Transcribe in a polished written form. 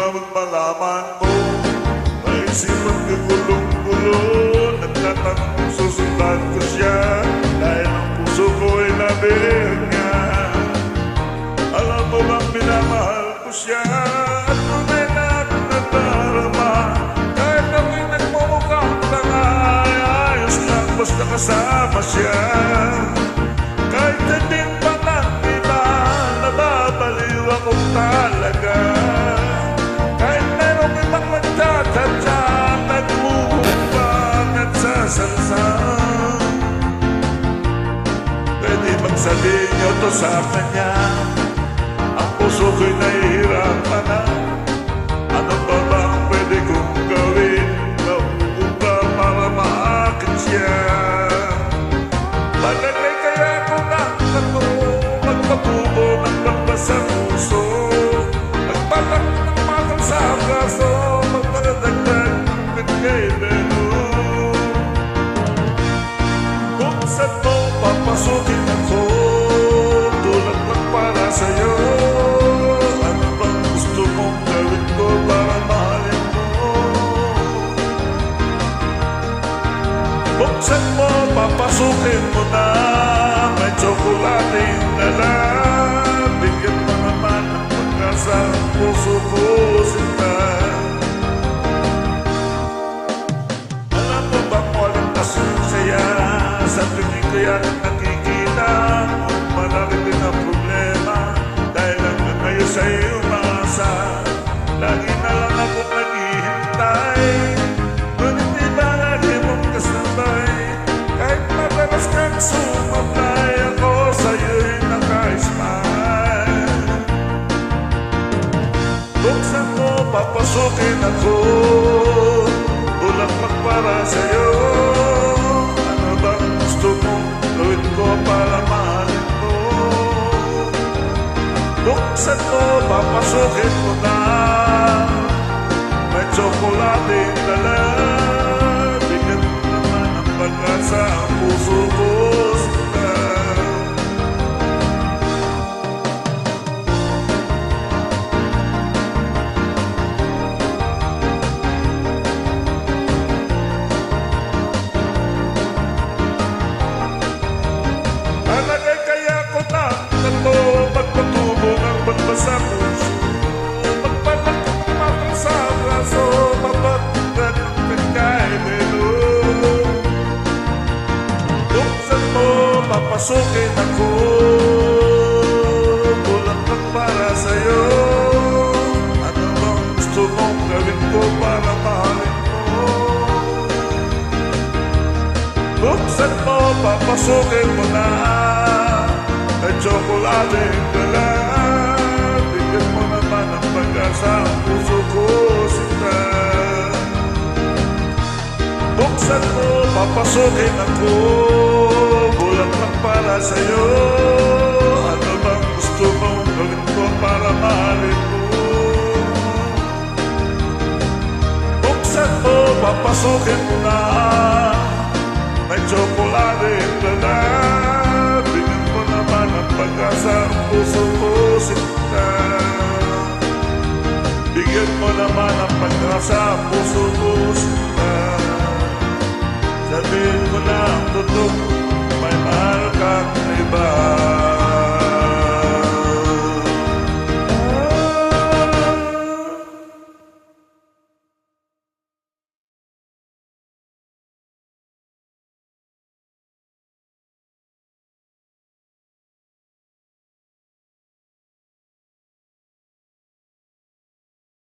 naman malaman mo, naisipan ka gulong-gulo. Nagtatanong kung susundan ko siya, dahil ang puso ko ay nabig niya. Alam mo bang minamahal ko siya, at tunay na aking nadarama. Kahit ako'y nagmumukhang tanga, ay ayos lang basta kasama siya. Kahit hindi pa nakita, nababaliw ako talaga. Kahit merong ibang nagtatadya, nagmumukbang at sasalsan. Pwede bang sabihin niyo to sa kanya? Ang puso ko'y nahihirapan na. Ano ba ba ang pwede kong gawin? Nauupa para maakin siya. Palagay kaya ko ng ano, magpatubo ng bamba sa puso, magpatak ng matang sa braso, magpadagdag ng kailero. Kung saan mo papasukin ako, tulad lang para sa'yo. Ano bang gusto mong gawin ko para mahalin mo? Kung saan mo papasukin mo na, may tsokolating dala. Bigyan mo naman ang pagkasa ang puso ko sinta. Alam mo bang walang kasing saya sa tuwing ko yan nakikita? Marami din ang problema dahil hanggang ngayon sa'yo umasa. Lagi na lang akong naghihintay, ngunit di ba lagi mong kasabay? Kahit madalas kang sumablay, ako sa'yo'y naka-smile. Buksan mo, papasukin ako, bulaklak para sa'yo. Ano bang gusto mong gawin ko para mahalin mo? Buksan mo, papasukin mo na, may tsokolating dala. Bigyan mo naman ang pag-asa ang puso ko sinta. Palagay kaya ko ng tato, magpatubo ng bamba sa puso, magpatak ng matang sa braso, mapagdag ng pagkailero. Kung saan mo papasukin ako, bulaklak para sa'yo. Ano bang gusto mong gawin ko para mahalin mo? Buksan mo, papasukin mo na, may tsokolating dala. Bigyan mo naman ang pag-asa ang puso ko sinta. Buksan mo, papasukin ako, bulaklak para sa'yo. Ano bang gusto mong gawin ko para mahalin mo? Buksan mo, papasukin mo na, may tsokolating dala. Bigyan mo naman ang pag-asa ang puso ko sinta. Bigyan mo naman ang pag-asa ang puso ko sinta. Sabihin mo na ang totoo, may mahal ka.